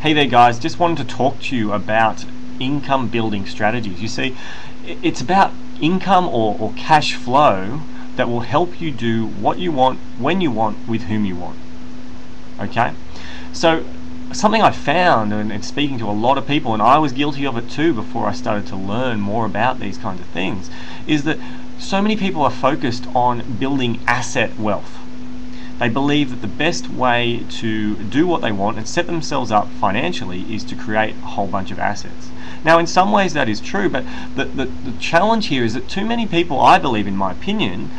Hey there guys, just wanted to talk to you about income building strategies. You see, it's about income or cash flow that will help you do what you want, when you want, with whom you want. Okay? So something I found, and speaking to a lot of people, and I was guilty of it too before I started to learn more about these kinds of things, is that so many people are focused on building asset wealth. They believe that the best way to do what they want and set themselves up financially is to create a whole bunch of assets. Now, in some ways that is true, but the challenge here is that too many people, I believe, in my opinion,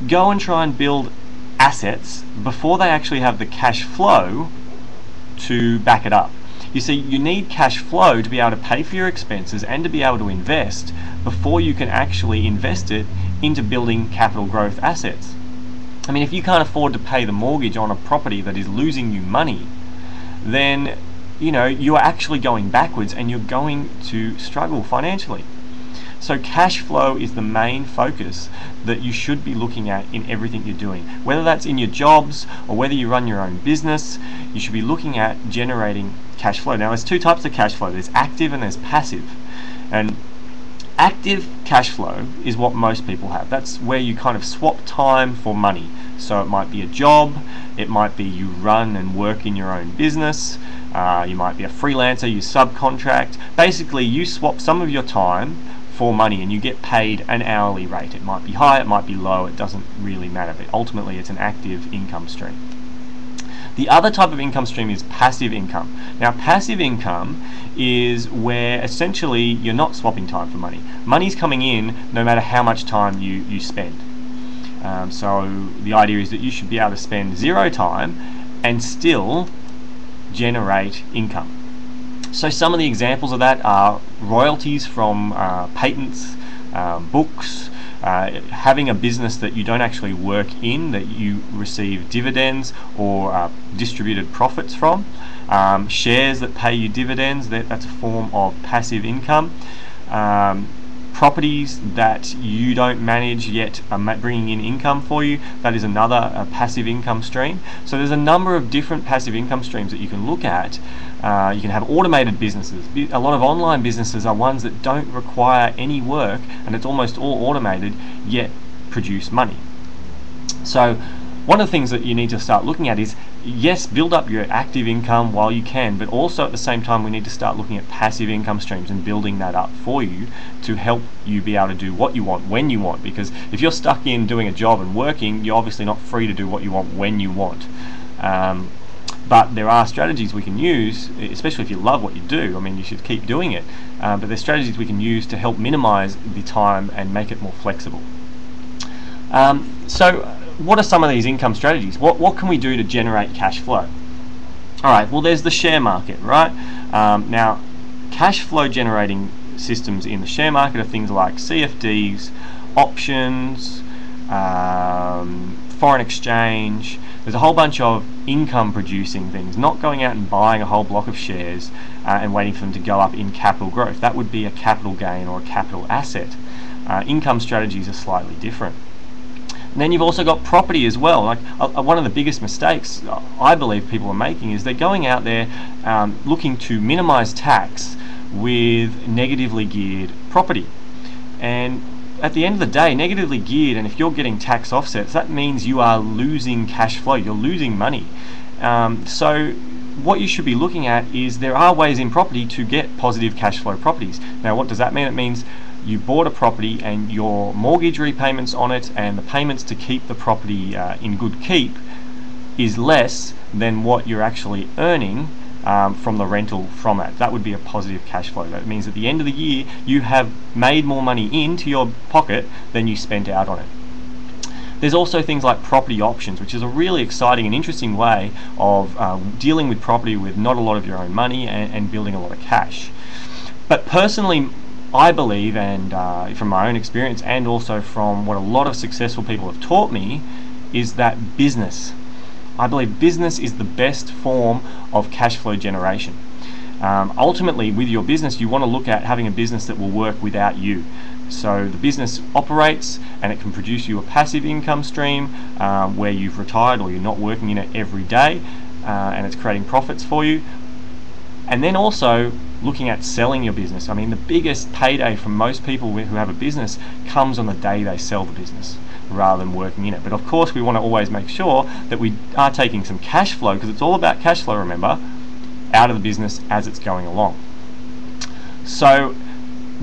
go and try and build assets before they actually have the cash flow to back it up. You see, you need cash flow to be able to pay for your expenses and to be able to invest before you can actually invest it into building capital growth assets. I mean, if you can't afford to pay the mortgage on a property that is losing you money, then you are actually going backwards and you're going to struggle financially. So cash flow is the main focus that you should be looking at in everything you're doing. Whether that's in your jobs or whether you run your own business, you should be looking at generating cash flow. Now, there's two types of cash flow. There's active and there's passive. And active cash flow is what most people have. That's where you kind of swap time for money. So it might be a job, it might be you run and work in your own business, you might be a freelancer, you subcontract. Basically, you swap some of your time for money and you get paid an hourly rate. It might be high, it might be low, it doesn't really matter, but ultimately it's an active income stream. The other type of income stream is passive income. Now, passive income is where essentially you're not swapping time for money. Money's coming in no matter how much time you spend. So the idea is that you should be able to spend zero time and still generate income. So some of the examples of that are royalties from patents, books, having a business that you don't actually work in, that you receive dividends or distributed profits from, shares that pay you dividends, that's a form of passive income, properties that you don't manage yet are bringing in income for you, that is another passive income stream. So there's a number of different passive income streams that you can look at. You can have automated businesses. A lot of online businesses are ones that don't require any work and it's almost all automated, yet produce money. So one of the things that you need to start looking at is, yes, build up your active income while you can, but also at the same time we need to start looking at passive income streams and building that up for you to help you be able to do what you want when you want. Because if you're stuck in doing a job and working, you're obviously not free to do what you want when you want. But there are strategies we can use, especially if you love what you do. I mean, you should keep doing it, but there's strategies we can use to help minimize the time and make it more flexible. So what are some of these income strategies? What can we do to generate cash flow? Alright, well, there's the share market, right? Now, cash flow generating systems in the share market are things like CFDs, options, foreign exchange. There's a whole bunch of income producing things, not going out and buying a whole block of shares and waiting for them to go up in capital growth. That would be a capital gain or a capital asset. Income strategies are slightly different. And then you've also got property as well. Like one of the biggest mistakes I believe people are making is they're going out there looking to minimize tax with negatively geared property. And at the end of the day, negatively geared, and if you're getting tax offsets, that means you are losing cash flow, you're losing money. So what you should be looking at is there are ways in property to get positive cash flow properties. Now, what does that mean? It means you bought a property and your mortgage repayments on it and the payments to keep the property in good keep is less than what you're actually earning from the rental from it. That would be a positive cash flow. That means at the end of the year you have made more money into your pocket than you spent out on it. There's also things like property options, which is a really exciting and interesting way of dealing with property with not a lot of your own money and building a lot of cash. But personally, I believe, and from my own experience and also from what a lot of successful people have taught me, is that business. I believe business is the best form of cash flow generation. Ultimately, with your business, you want to look at having a business that will work without you. So the business operates and it can produce you a passive income stream where you've retired or you're not working in it every day and it's creating profits for you. And then also looking at selling your business. I mean, the biggest payday from most people who have a business comes on the day they sell the business rather than working in it. But of course, we want to always make sure that we are taking some cash flow, because it's all about cash flow, remember, out of the business as it's going along. So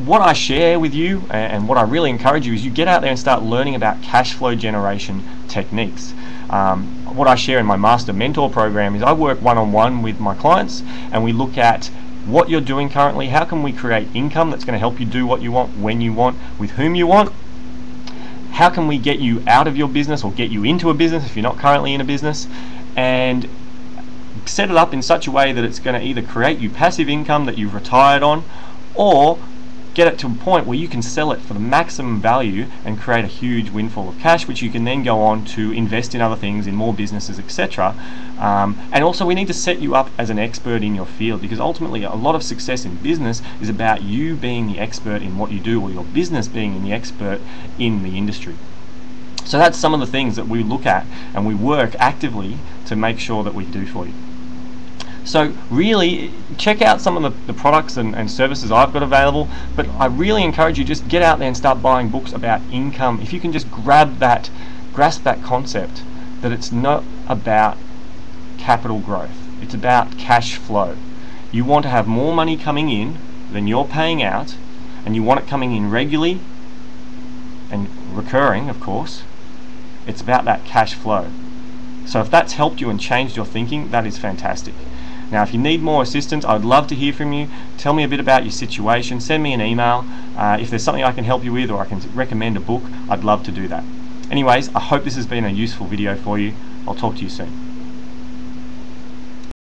what I share with you and what I really encourage you is you get out there and start learning about cash flow generation techniques. What I share in my Master Mentor program is I work one-on-one with my clients, and we look at what you're doing currently, how can we create income that's going to help you do what you want, when you want, with whom you want. How can we get you out of your business or get you into a business if you're not currently in a business, and set it up in such a way that it's going to either create you passive income that you've retired on, or get it to a point where you can sell it for the maximum value and create a huge windfall of cash, which you can then go on to invest in other things, in more businesses, etc. And also, we need to set you up as an expert in your field, because ultimately a lot of success in business is about you being the expert in what you do, or your business being the expert in the industry. So that's some of the things that we look at and we work actively to make sure that we do for you. So really, check out some of the products and services I've got available, but I really encourage you, just get out there and start buying books about income. If you can just grasp that concept, that it's not about capital growth, it's about cash flow. You want to have more money coming in than you're paying out, and you want it coming in regularly and recurring, of course. It's about that cash flow. So if that's helped you and changed your thinking, that is fantastic. Now, if you need more assistance, I would love to hear from you. Tell me a bit about your situation. Send me an email. If there's something I can help you with, or I can recommend a book, I'd love to do that. Anyways, I hope this has been a useful video for you. I'll talk to you soon.